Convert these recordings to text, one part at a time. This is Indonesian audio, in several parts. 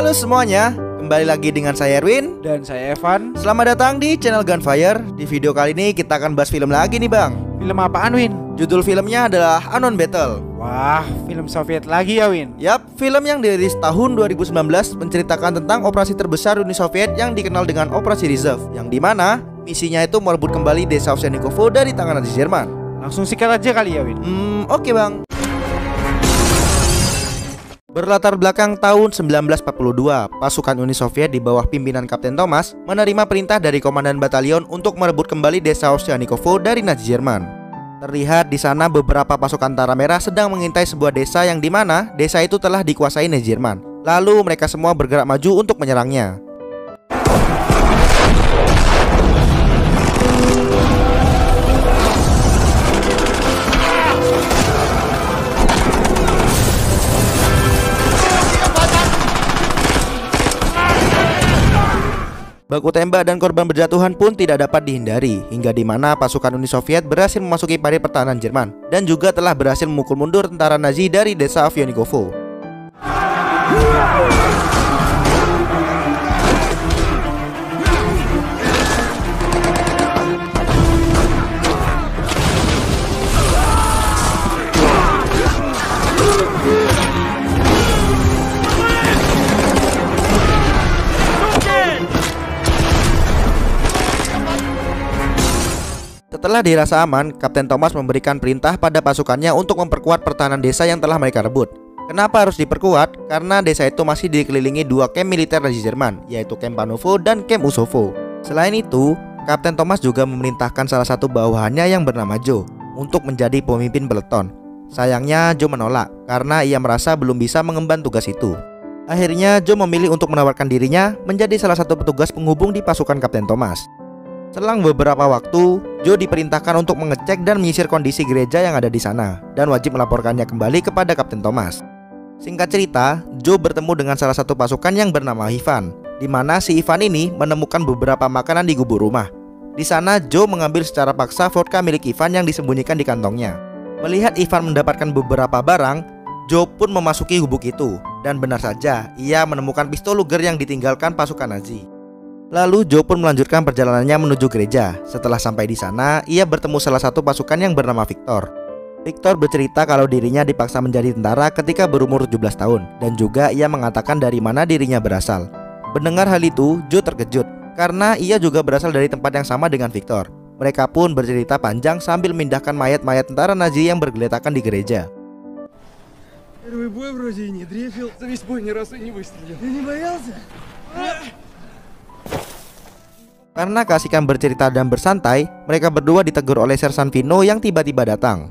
Halo semuanya, kembali lagi dengan saya Erwin dan saya Evan. Selamat datang di channel Gunfire. Di video kali ini kita akan bahas film lagi nih bang. Film apaan Win? Judul filmnya adalah Unknown Battle. Wah, film Soviet lagi ya Win? Yap, film yang dirilis tahun 2019 menceritakan tentang operasi terbesar Uni Soviet yang dikenal dengan Operasi Reserve, yang dimana misinya itu merebut kembali desa Ovsyanikovo dari tangan Nazi Jerman. Langsung sikat aja kali ya Win? Oke bang. Berlatar belakang tahun 1942, pasukan Uni Soviet di bawah pimpinan Kapten Thomas menerima perintah dari komandan batalion untuk merebut kembali desa Ovsyanikovo dari Nazi Jerman. Terlihat di sana beberapa pasukan Tentara Merah sedang mengintai sebuah desa yang dimana desa itu telah dikuasai Nazi Jerman. Lalu mereka semua bergerak maju untuk menyerangnya. Baku tembak dan korban berjatuhan pun tidak dapat dihindari, hingga di mana pasukan Uni Soviet berhasil memasuki parit pertahanan Jerman dan juga telah berhasil memukul mundur tentara Nazi dari desa Ovsyanikovo. Setelah dirasa aman, Kapten Thomas memberikan perintah pada pasukannya untuk memperkuat pertahanan desa yang telah mereka rebut. Kenapa harus diperkuat? Karena desa itu masih dikelilingi dua kamp militer Nazi Jerman, yaitu Kamp Panovo dan Kamp Usovo. Selain itu, Kapten Thomas juga memerintahkan salah satu bawahannya yang bernama Joe untuk menjadi pemimpin peleton. Sayangnya Joe menolak karena ia merasa belum bisa mengemban tugas itu. Akhirnya Joe memilih untuk menawarkan dirinya menjadi salah satu petugas penghubung di pasukan Kapten Thomas. Selang beberapa waktu, Joe diperintahkan untuk mengecek dan menyisir kondisi gereja yang ada di sana dan wajib melaporkannya kembali kepada Kapten Thomas. Singkat cerita, Joe bertemu dengan salah satu pasukan yang bernama Ivan, di mana si Ivan ini menemukan beberapa makanan di gubuk rumah. Di sana, Joe mengambil secara paksa vodka milik Ivan yang disembunyikan di kantongnya. Melihat Ivan mendapatkan beberapa barang, Joe pun memasuki gubuk itu, dan benar saja ia menemukan pistol Luger yang ditinggalkan pasukan Nazi. Lalu Joe pun melanjutkan perjalanannya menuju gereja. Setelah sampai di sana, ia bertemu salah satu pasukan yang bernama Victor. Victor bercerita kalau dirinya dipaksa menjadi tentara ketika berumur 17 tahun, dan juga ia mengatakan dari mana dirinya berasal. Mendengar hal itu, Joe terkejut karena ia juga berasal dari tempat yang sama dengan Victor. Mereka pun bercerita panjang sambil memindahkan mayat-mayat tentara Nazi yang bergeletakan di gereja. Karena keasikan bercerita dan bersantai, mereka berdua ditegur oleh Sersan Vino yang tiba-tiba datang.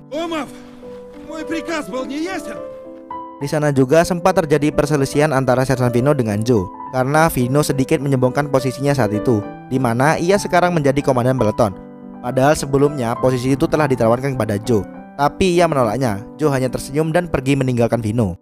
Di sana juga sempat terjadi perselisihan antara Sersan Vino dengan Joe, karena Vino sedikit menyombongkan posisinya saat itu, di mana ia sekarang menjadi komandan peleton. Padahal sebelumnya posisi itu telah ditawarkan kepada Joe, tapi ia menolaknya. Joe hanya tersenyum dan pergi meninggalkan Vino.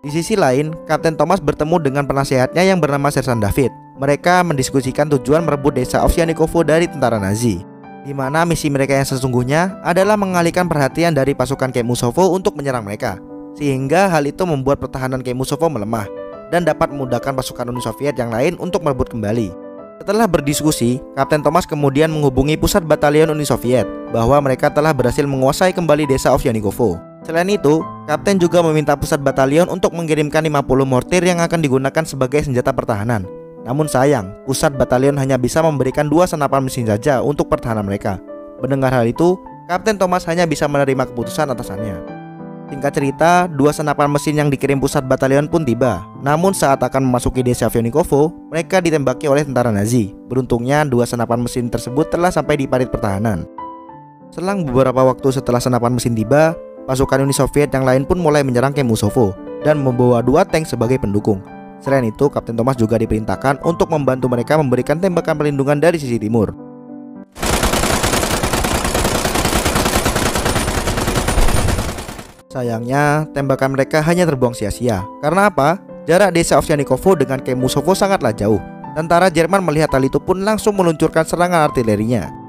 Di sisi lain, Kapten Thomas bertemu dengan penasehatnya yang bernama Sersan David. Mereka mendiskusikan tujuan merebut desa Ovsyanikovo dari tentara Nazi, di mana misi mereka yang sesungguhnya adalah mengalihkan perhatian dari pasukan Kamp Usovo untuk menyerang mereka, sehingga hal itu membuat pertahanan Kamp Usovo melemah dan dapat memudahkan pasukan Uni Soviet yang lain untuk merebut kembali. Setelah berdiskusi, Kapten Thomas kemudian menghubungi pusat batalion Uni Soviet bahwa mereka telah berhasil menguasai kembali desa Ovsyanikovo. Selain itu, Kapten juga meminta pusat batalion untuk mengirimkan 50 mortir yang akan digunakan sebagai senjata pertahanan. Namun sayang, pusat batalion hanya bisa memberikan 2 senapan mesin saja untuk pertahanan mereka. Mendengar hal itu, Kapten Thomas hanya bisa menerima keputusan atasannya. Singkat cerita, 2 senapan mesin yang dikirim pusat batalion pun tiba. Namun saat akan memasuki desa Ovsyanikovo, mereka ditembaki oleh tentara Nazi. Beruntungnya 2 senapan mesin tersebut telah sampai di parit pertahanan. Selang beberapa waktu setelah senapan mesin tiba, pasukan Uni Soviet yang lain pun mulai menyerang Kamp Usovo dan membawa 2 tank sebagai pendukung. Selain itu, Kapten Thomas juga diperintahkan untuk membantu mereka memberikan tembakan perlindungan dari sisi timur. Sayangnya, tembakan mereka hanya terbuang sia-sia. Karena apa? Jarak desa Ovsyanikovo dengan Kamp Usovo sangatlah jauh. Tentara Jerman melihat hal itu pun langsung meluncurkan serangan artilerinya.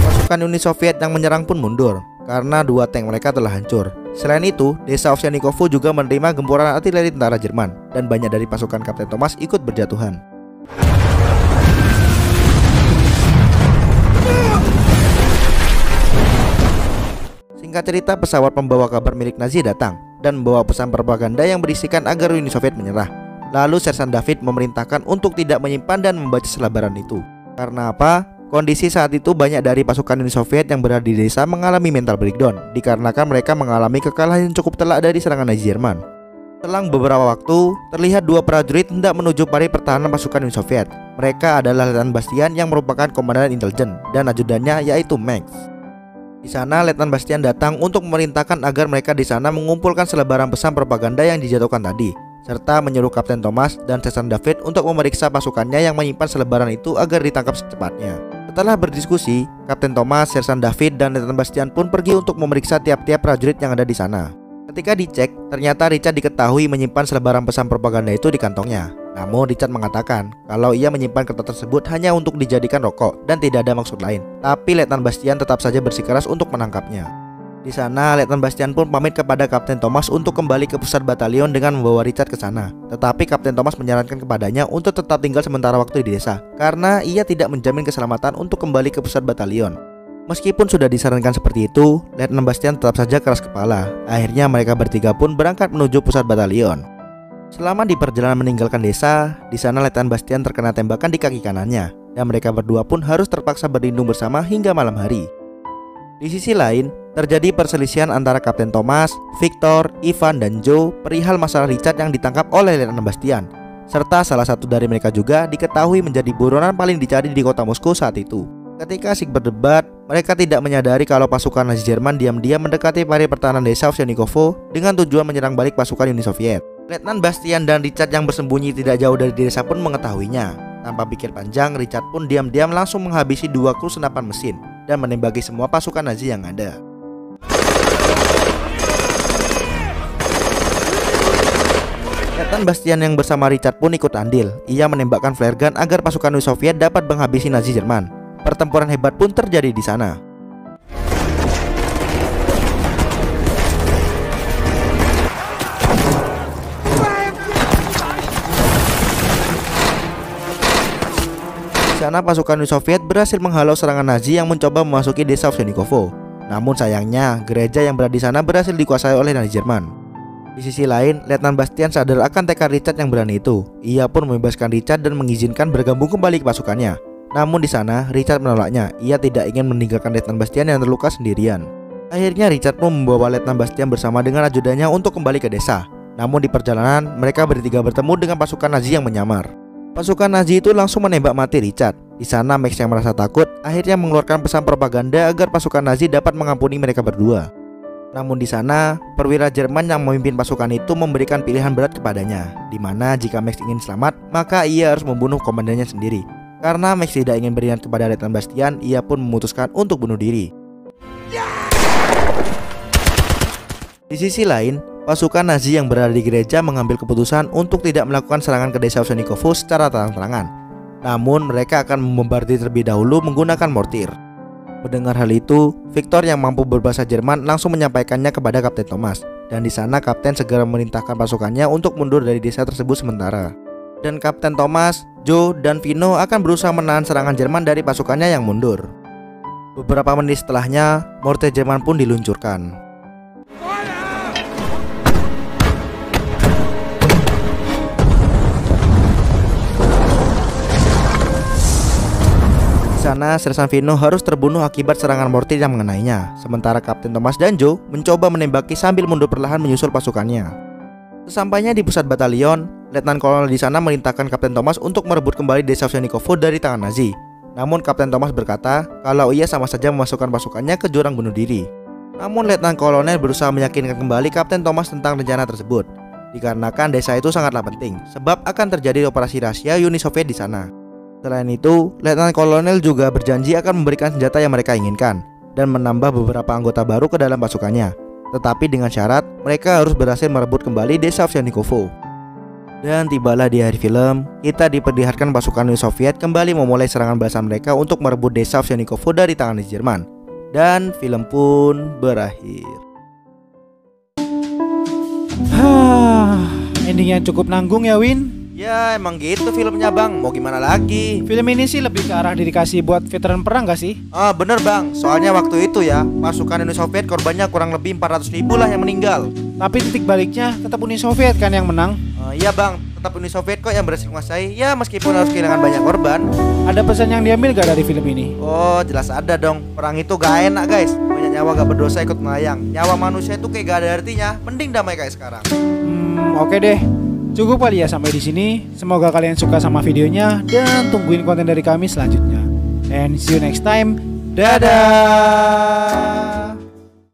Pasukan Uni Soviet yang menyerang pun mundur karena dua tank mereka telah hancur. Selain itu, desa Ovsyanikovo juga menerima gempuran artileri tentara Jerman dan banyak dari pasukan Kapten Thomas ikut berjatuhan. Singkat cerita, pesawat pembawa kabar milik Nazi datang dan membawa pesan propaganda yang berisikan agar Uni Soviet menyerah. Lalu Sersan David memerintahkan untuk tidak menyimpan dan membaca selebaran itu. Karena apa? Kondisi saat itu banyak dari pasukan Uni Soviet yang berada di desa mengalami mental breakdown dikarenakan mereka mengalami kekalahan yang cukup telak dari serangan Nazi Jerman. Selang beberapa waktu, terlihat dua prajurit hendak menuju parit pertahanan pasukan Uni Soviet. Mereka adalah Letnan Bastian yang merupakan komandan intelijen dan ajudannya yaitu Max. Di sana, Letnan Bastian datang untuk memerintahkan agar mereka di sana mengumpulkan selebaran pesan propaganda yang dijatuhkan tadi, serta menyuruh Kapten Thomas dan Sersan David untuk memeriksa pasukannya yang menyimpan selebaran itu agar ditangkap secepatnya. Setelah berdiskusi, Kapten Thomas, Sersan David, dan Letnan Bastian pun pergi untuk memeriksa tiap-tiap prajurit yang ada di sana. Ketika dicek, ternyata Richard diketahui menyimpan selebaran pesan propaganda itu di kantongnya. Namun Richard mengatakan kalau ia menyimpan kertas tersebut hanya untuk dijadikan rokok dan tidak ada maksud lain. Tapi Letnan Bastian tetap saja bersikeras untuk menangkapnya. Di sana, Letnan Bastian pun pamit kepada Kapten Thomas untuk kembali ke pusat batalion dengan membawa Richard ke sana. Tetapi Kapten Thomas menyarankan kepadanya untuk tetap tinggal sementara waktu di desa karena ia tidak menjamin keselamatan untuk kembali ke pusat batalion. Meskipun sudah disarankan seperti itu, Letnan Bastian tetap saja keras kepala. Akhirnya mereka bertiga pun berangkat menuju pusat batalion. Selama di perjalanan meninggalkan desa, di sana Letnan Bastian terkena tembakan di kaki kanannya dan mereka berdua pun harus terpaksa berlindung bersama hingga malam hari. Di sisi lain, terjadi perselisihan antara Kapten Thomas, Victor, Ivan, dan Joe perihal masalah Richard yang ditangkap oleh Letnan Bastian, serta salah satu dari mereka juga diketahui menjadi buronan paling dicari di kota Moskow saat itu. Ketika asik berdebat, mereka tidak menyadari kalau pasukan Nazi Jerman diam-diam mendekati parit pertahanan desa Ovsyanikovo dengan tujuan menyerang balik pasukan Uni Soviet. Letnan Bastian dan Richard yang bersembunyi tidak jauh dari desa pun mengetahuinya. Tanpa pikir panjang, Richard pun diam-diam langsung menghabisi dua kru senapan mesin dan menembaki semua pasukan Nazi yang ada. Letnan Bastian yang bersama Richard pun ikut andil. Ia menembakkan flare gun agar pasukan Uni Soviet dapat menghabisi Nazi Jerman. Pertempuran hebat pun terjadi di sana. Di sana pasukan Uni Soviet berhasil menghalau serangan Nazi yang mencoba memasuki desa Ovsyanikovo. Namun sayangnya, gereja yang berada di sana berhasil dikuasai oleh Nazi Jerman. Di sisi lain, Letnan Bastian sadar akan tekad Richard yang berani itu. Ia pun membebaskan Richard dan mengizinkan bergabung kembali ke pasukannya. Namun di sana, Richard menolaknya. Ia tidak ingin meninggalkan Letnan Bastian yang terluka sendirian. Akhirnya Richard pun membawa Letnan Bastian bersama dengan ajudannya untuk kembali ke desa. Namun di perjalanan, mereka bertiga bertemu dengan pasukan Nazi yang menyamar. Pasukan Nazi itu langsung menembak mati Richard. Di sana Max yang merasa takut akhirnya mengeluarkan pesan propaganda agar pasukan Nazi dapat mengampuni mereka berdua. Namun di sana, perwira Jerman yang memimpin pasukan itu memberikan pilihan berat kepadanya, di mana jika Max ingin selamat, maka ia harus membunuh komandannya sendiri. Karena Max tidak ingin beriman kepada Letnan Bastian, ia pun memutuskan untuk bunuh diri. Di sisi lain, pasukan Nazi yang berada di gereja mengambil keputusan untuk tidak melakukan serangan ke desa Ovsyanikovo secara terang-terangan. Namun mereka akan membombardir terlebih dahulu menggunakan mortir. Mendengar hal itu, Victor yang mampu berbahasa Jerman langsung menyampaikannya kepada Kapten Thomas. Dan di sana Kapten segera memerintahkan pasukannya untuk mundur dari desa tersebut sementara. Dan Kapten Thomas, Joe, dan Vino akan berusaha menahan serangan Jerman dari pasukannya yang mundur. Beberapa menit setelahnya, mortir Jerman pun diluncurkan. Di sana, Sersan Vino harus terbunuh akibat serangan mortir yang mengenainya. Sementara Kapten Thomas dan Joe mencoba menembaki sambil mundur perlahan menyusul pasukannya. Sesampainya di pusat batalion, Letnan Kolonel di sana merintahkan Kapten Thomas untuk merebut kembali desa Ovsyanikovo dari tangan Nazi. Namun Kapten Thomas berkata kalau ia sama saja memasukkan pasukannya ke jurang bunuh diri. Namun Letnan Kolonel berusaha meyakinkan kembali Kapten Thomas tentang rencana tersebut, dikarenakan desa itu sangatlah penting sebab akan terjadi operasi rahasia Uni Soviet di sana. Selain itu, Letnan Kolonel juga berjanji akan memberikan senjata yang mereka inginkan dan menambah beberapa anggota baru ke dalam pasukannya. Tetapi dengan syarat mereka harus berhasil merebut kembali desa Ovsyanikovo. Dan tibalah di hari film, kita diperlihatkan pasukan Uni Soviet kembali memulai serangan balasan mereka untuk merebut desa Ovsyanikovo dari tangan Nazi Jerman. Dan film pun berakhir. Ending yang cukup nanggung ya, Win. Ya emang gitu filmnya bang, mau gimana lagi? Film ini sih lebih ke arah dedikasi buat veteran perang gak sih? Ah bener bang, soalnya waktu itu ya pasukan Uni Soviet korbannya kurang lebih 400.000 lah yang meninggal. Tapi titik baliknya tetap Uni Soviet kan yang menang. Iya bang, tetap Uni Soviet kok yang berhasil menguasai. Ya meskipun harus kehilangan banyak korban. Ada pesan yang diambil gak dari film ini? Oh jelas ada dong, perang itu gak enak guys. Banyak nyawa gak berdosa ikut melayang. Nyawa manusia itu kayak gak ada artinya. Mending damai kayak sekarang. Oke deh. Cukup kali ya sampai di sini. Semoga kalian suka sama videonya dan tungguin konten dari kami selanjutnya. And see you next time. Dadah.